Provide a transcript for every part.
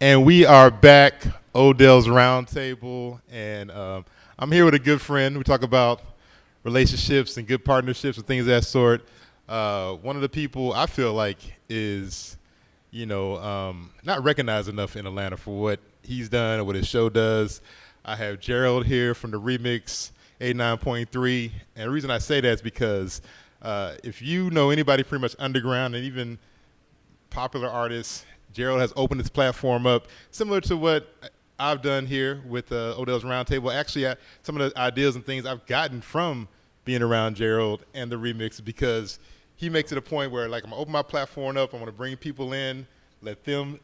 And we are back, Odell's Roundtable, and I'm here with a good friend. We talk about relationships and good partnerships and things of that sort. One of the people I feel like is, not recognized enough in Atlanta for what he's done or what his show does. I have Gerald here from the Remix 89.3, and the reason I say that is because if you know anybody pretty much underground and even popular artists, Gerald has opened his platform up, similar to what I've done here with Odell's Roundtable. Actually, some of the ideas and things I've gotten from being around Gerald and the Remix, because he makes it a point where, like, I'm going to open my platform up. I'm going to bring people in, let them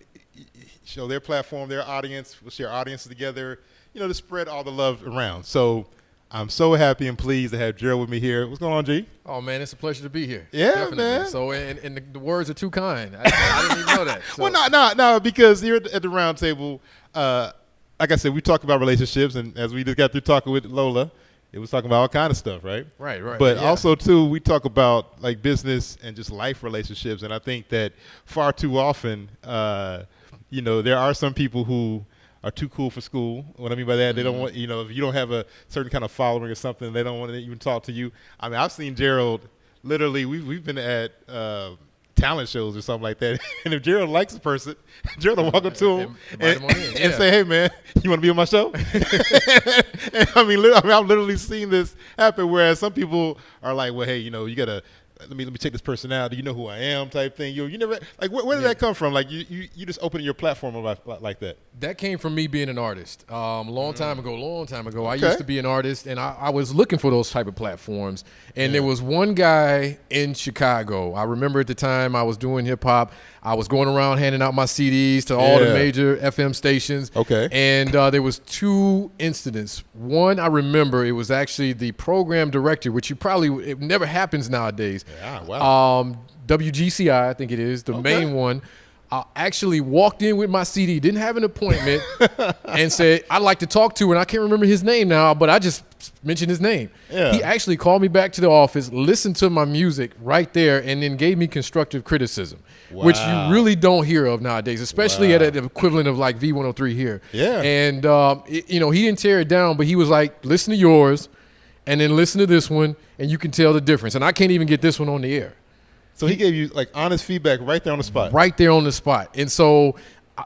show their platform, their audience. We'll share audiences together, to spread all the love around. So I'm so happy and pleased to have Gerald with me here. What's going on, G? Oh, man, it's a pleasure to be here. Yeah, definitely. Man. So, and the words are too kind. I didn't even know that. So. Well, no, because here at the round table, like I said, we talk about relationships, and as we just got through talking with Lola, it was talking about all kind of stuff, right? Right. But also, too, we talk about, like, business and just life relationships, and I think that far too often, there are some people who are too cool for school. What I mean by that, they don't want, if you don't have a certain kind of following or something, they don't want to even talk to you. I mean, I've seen Gerald, literally, we've been at talent shows or something like that, and if Gerald likes a person, Gerald will walk up to him and say, "Hey, man, you want to be on my show?" And I've literally seen this happen, whereas some people are like, "Well, hey, you gotta let me check this person out. Do you know who I am?" type thing. You never, like, where did that come from? Like, you just opening your platform like that. That came from me being an artist. Long time ago. I used to be an artist, and I was looking for those type of platforms. And there was one guy in Chicago. I remember at the time I was doing hip hop. I was going around handing out my CDs to all the major FM stations. Okay. And there was two incidents. One, I remember, it was actually the program director, which it never happens nowadays. Yeah, wow. WGCI, I think it is, the main one. I actually walked in with my CD, didn't have an appointment, and said, "I'd like to talk to her," and I can't remember his name now, but I just mentioned his name. Yeah. He actually called me back to the office, listened to my music right there, and then gave me constructive criticism, which you really don't hear of nowadays, especially at the equivalent of like V103 here. Yeah. And, he didn't tear it down, but he was like, "Listen to yours, and then listen to this one, and you can tell the difference." And I can't even get this one on the air. So he gave you, like, honest feedback right there on the spot. Right there on the spot. And so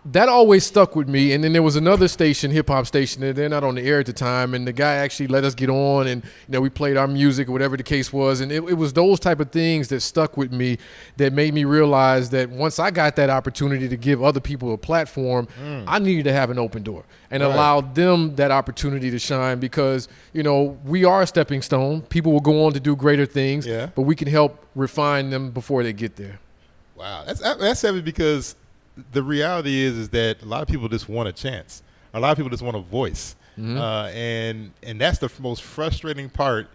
that always stuck with me. And then there was another station, hip-hop station, and they're not on the air at the time, and the guy actually let us get on, and we played our music or whatever the case was. And it was those type of things that stuck with me that made me realize that once I got that opportunity to give other people a platform, I needed to have an open door and allow them that opportunity to shine, because, we are a stepping stone. People will go on to do greater things, but we can help refine them before they get there. Wow. That's heavy, because the reality is that a lot of people just want a chance. A lot of people just want a voice. And that's the most frustrating part,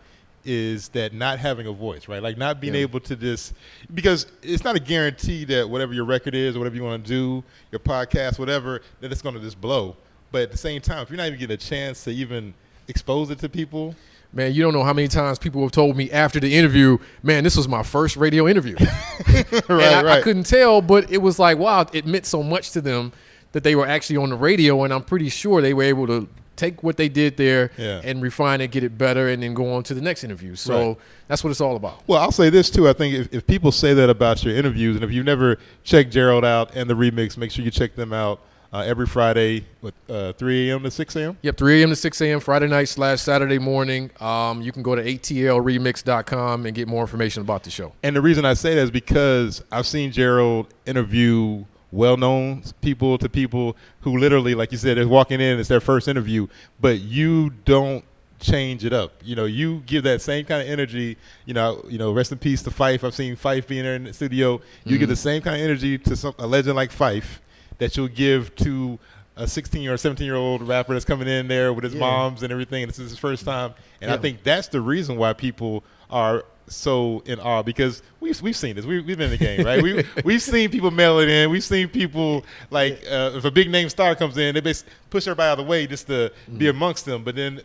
is that not having a voice, right? Like, not being able to just, because it's not a guarantee that whatever your record is or whatever you want to do, your podcast, whatever, that it's going to just blow. But at the same time, if you're not even getting a chance to even expose it to people. Man, you don't know how many times people have told me after the interview, "Man, this was my first radio interview." I couldn't tell, but it was like, wow, it meant so much to them that they were actually on the radio, and I'm pretty sure they were able to take what they did there and refine it, get it better, and then go on to the next interview. So that's what it's all about. Well, I'll say this, too. I think if people say that about your interviews, and if you've never checked Gerald out and the Remix, make sure you check them out. Every Friday, 3 a.m. to 6 a.m.? Yep, 3 a.m. to 6 a.m., Friday night / Saturday morning. You can go to atlremix.com and get more information about the show. And the reason I say that is because I've seen Gerald interview well-known people to people who literally, like you said, they're walking in, it's their first interview, but you don't change it up. You give that same kind of energy. Rest in peace to Fife. I've seen Fife being there in the studio. You give the same kind of energy to a legend like Fife that you'll give to a 16 or 17-year-old rapper that's coming in there with his moms and everything, and this is his first time. And I think that's the reason why people are so in awe, because we've seen this. We've been in the game, right? We've seen people mail it in. We've seen people, like, if a big name star comes in, they basically push everybody out of the way just to be amongst them. But then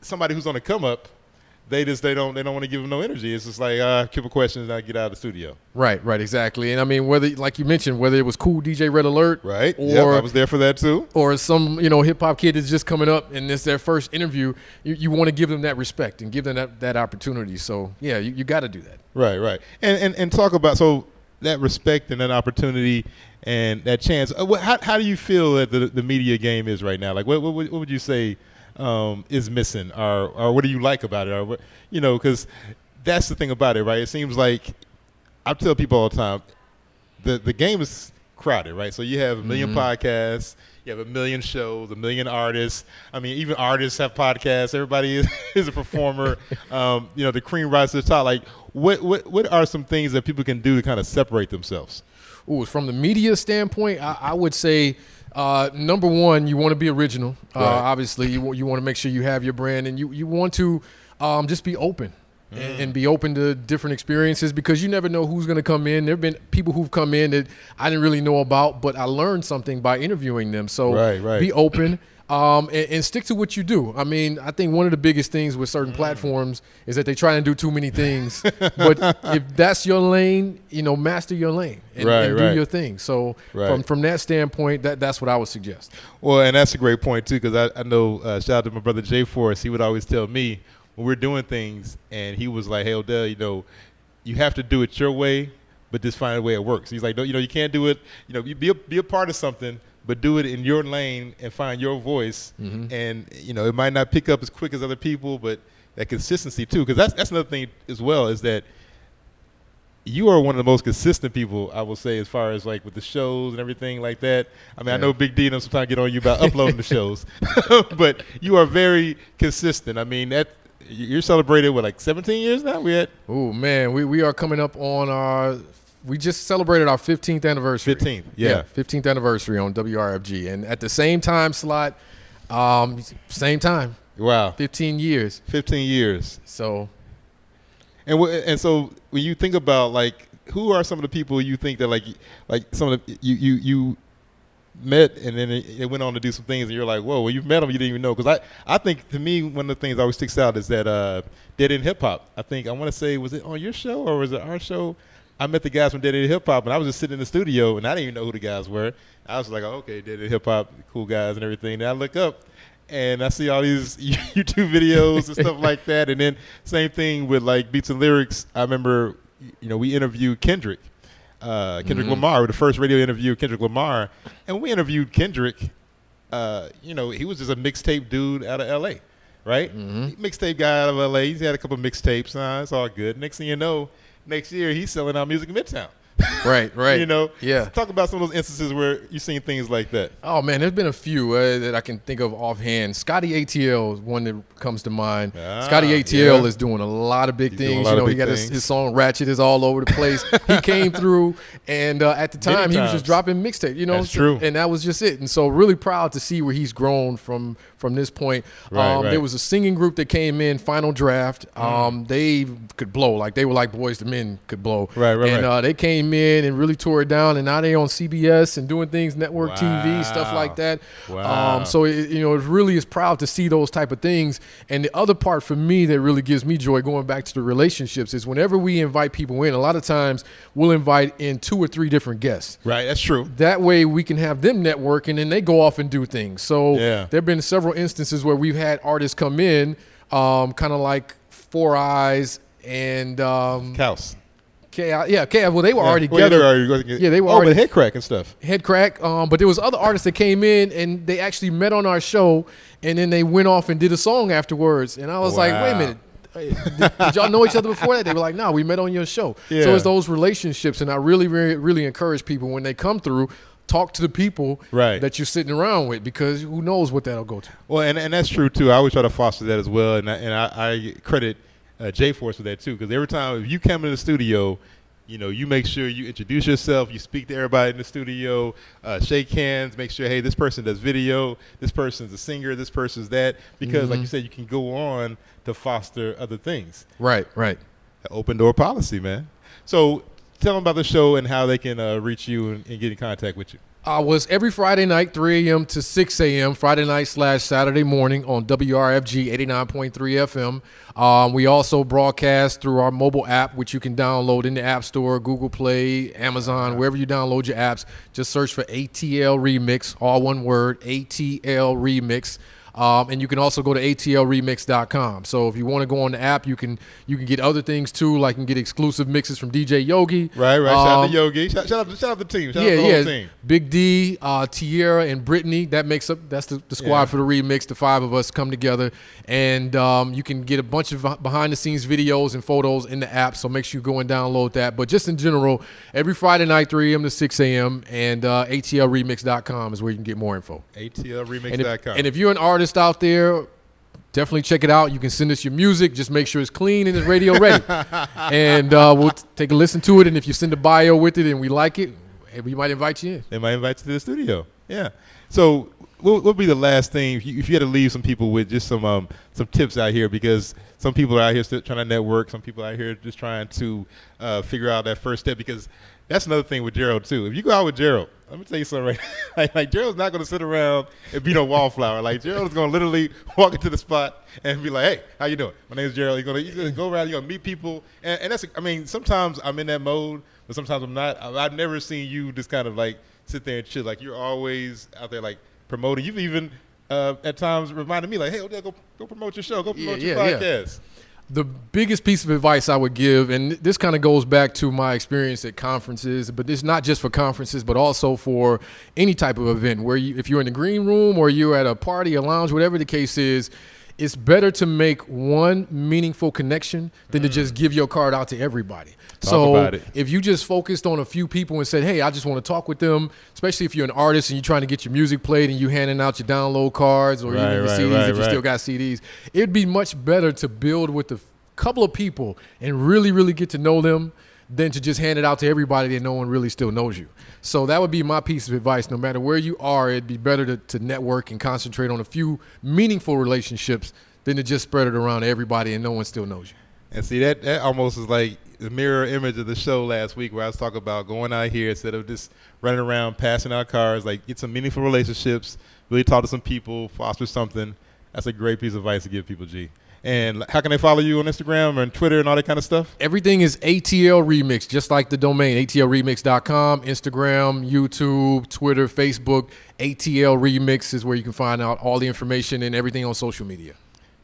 somebody who's on the come up they don't want to give them no energy. It's just like couple questions and I get out of the studio. Right, exactly. And I mean, whether, like you mentioned, whether it was Cool DJ Red Alert, right? Or I was there for that too. Or some hip hop kid that's just coming up and it's their first interview, you want to give them that respect and give them that opportunity. So yeah, you got to do that. Right. And talk about that respect and that opportunity and that chance. How do you feel that the media game is right now? Like what would you say is missing, or what do you like about it, or what, because that's the thing about it, right? It seems like I tell people all the time, the game is crowded, right? So you have a million podcasts, you have a million shows, a million artists. I mean, even artists have podcasts. Everybody is a performer. The cream rises to the top. Like, what are some things that people can do to kind of separate themselves? Ooh, from the media standpoint, I would say number one, you want to be original. Right. Obviously, you want to make sure you have your brand, and you want to just be open. And be open to different experiences, because you never know who's going to come in. There have been people who've come in that I didn't really know about, but I learned something by interviewing them. So right. Be open and stick to what you do. I mean, I think one of the biggest things with certain platforms is that they try and do too many things. But if that's your lane, master your lane and do your thing. So from that standpoint, that's what I would suggest. Well, and that's a great point too, because I know, shout out to my brother Jay Forrest, he would always tell me, when we're doing things, and he was like, "Hey, Odell, you have to do it your way, but just find a way it works." He's like, "No, you can't do it. You be a part of something, but do it in your lane and find your voice. And it might not pick up as quick as other people, but that consistency too, because that's another thing as well, is that you are one of the most consistent people, I will say, as far as like with the shows and everything like that. I mean, I know Big D and them sometimes get on you about uploading the shows, but you are very consistent. I mean, you're celebrated with like 17 years now? Oh, man, we are coming up on we just celebrated our 15th anniversary. 15th, yeah. 15th anniversary on WRFG. And at the same time slot, same time. Wow. 15 years. 15 years. So. And so when you think about, like, who are some of the people you think that, like some of the, you met, and then it went on to do some things, and you're like, whoa, well, you've met them, you didn't even know. Because I think, to me, one of the things that always sticks out is that Dead End Hip Hop. I want to say, was it on your show or was it our show? I met the guys from Dead End Hip Hop, and I was just sitting in the studio, and I didn't even know who the guys were. I was like, oh, okay, Dead End Hip Hop, cool guys and everything. And I look up, and I see all these YouTube videos and stuff like that. And then same thing with, like, Beats and Lyrics. I remember, we interviewed Kendrick Lamar, with the first radio interview of Kendrick Lamar. And when we interviewed Kendrick, he was just a mixtape dude out of L.A., right? Mixtape guy out of L.A. He's had a couple of mixtapes. It's all good. Next thing you know, next year he's selling out music in Midtown. Right. Yeah. Talk about some of those instances where you've seen things like that. Oh, man, there's been a few that I can think of offhand. Scotty ATL is one that comes to mind. Scotty ATL is doing a lot of big things. He got his song Ratchet is all over the place. He came through, and at the time he was just dropping mixtape. That's true. And that was just it. And so really proud to see where he's grown from this point. Right. There was a singing group that came in, Final Draft. They could blow. Like, they were like Boys to Men could blow. Right. And they came in and really tore it down, and now they on CBS and doing things, network TV, stuff like that. Wow. So it really is proud to see those type of things. And the other part for me that really gives me joy, going back to the relationships, is whenever we invite people in, a lot of times we'll invite in 2 or 3 different guests. Right, that's true. That way we can have them networking and they go off and do things. So there have been several instances where we've had artists come in, kind of like Four Eyes and Kaus. Well, they were already together. They were already. But Head Crack and stuff. Head Crack. But there was other artists that came in and they actually met on our show, and then they went off and did a song afterwards. And I was like, wait a minute. Did y'all know each other before that? They were like, no, we met on your show. Yeah. So it's those relationships, and I really, really, really encourage people when they come through, talk to the people that you're sitting around with, because who knows what that'll go to. Well, and that's true too. I always try to foster that as well, and I credit J Force for that too, because every time if you come in the studio, you make sure you introduce yourself, you speak to everybody in the studio, shake hands, make sure, hey, this person does video, this person's a singer, this person's that, because like you said, you can go on to foster other things. Right. Open door policy, man. So tell them about the show and how they can reach you and get in contact with you. Was every Friday night, 3 a.m. to 6 a.m., Friday night / Saturday morning on WRFG 89.3 FM. We also broadcast through our mobile app, which you can download in the App Store, Google Play, Amazon, wherever you download your apps. Just search for ATL Remix, all one word, ATL Remix. And you can also go to atlremix.com. So if you want to go on the app, you can get other things too, like you can get exclusive mixes from DJ Yogi. Right. Shout out to Yogi. Shout out the team. Shout out the whole team. Big D, Tierra, and Brittany. That's the squad for the remix. The 5 of us come together, and you can get a bunch of behind the scenes videos and photos in the app. So make sure you go and download that. But just in general, every Friday night, 3 a.m. to 6 a.m. and atlremix.com is where you can get more info. atlremix.com. And if you're an artist out there, definitely check it out. You can send us your music. Just make sure it's clean and it's radio ready. And we'll take a listen to it. And if you send a bio with it and we like it, we might invite you in. They might invite you to the studio. Yeah. So what would be the last thing if you had to leave some people with just some tips out here, because some people are out here still trying to network. Some people out here just trying to figure out that first step, because that's another thing with Gerald too. If you go out with Gerald, let me tell you something right. like Gerald's not going to sit around and be no wallflower. Like Gerald's going to literally walk into the spot and be like, "Hey, how you doing? My name's Gerald." You're going to go around. You're going to meet people, and that's. I mean, sometimes I'm in that mode, but sometimes I'm not. I've never seen you just kind of like sit there and chill. Like you're always out there like promoting. You've even at times reminded me like, "Hey, Odell, go promote your show. Go promote your podcast." Yeah. The biggest piece of advice I would give, and this kind of goes back to my experience at conferences, but it's not just for conferences, but also for any type of event where if you're in the green room or you're at a party, a lounge, whatever the case is, it's better to make one meaningful connection than to just give your card out to everybody. Talk about it. If you just focused on a few people and said, hey, I just want to talk with them, especially if you're an artist and you're trying to get your music played and you handing out your download cards or even your CDs if you still got CDs, it'd be much better to build with a couple of people and really, really get to know them than to just hand it out to everybody that no one really still knows you. So that would be my piece of advice. No matter where you are, it'd be better to network and concentrate on a few meaningful relationships than to just spread it around to everybody and no one still knows you. And see, that almost is like the mirror image of the show last week where I was talking about going out here instead of just running around passing out cards, like get some meaningful relationships, really talk to some people, foster something. That's a great piece of advice to give people, G. And how can they follow you on Instagram or on Twitter and all that kind of stuff? Everything is ATL Remix, just like the domain, atlremix.com, Instagram, YouTube, Twitter, Facebook. ATL Remix is where you can find out all the information and everything on social media.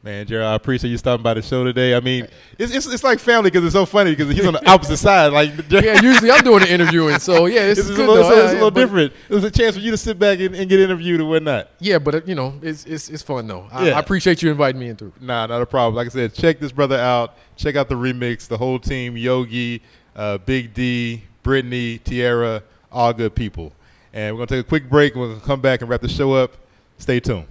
Man, Gerald, I appreciate you stopping by the show today. I mean, it's like family because it's so funny because he's on the opposite side. Like, yeah, usually I'm doing the interviewing, so yeah, it's good. It's a little different. It was a chance for you to sit back and get interviewed and whatnot. Yeah, but it's fun though. I appreciate you inviting me in through. Nah, not a problem. Like I said, check this brother out. Check out the remix. The whole team: Yogi, Big D, Brittany, Tierra, all good people. And we're gonna take a quick break. And we're gonna come back and wrap the show up. Stay tuned.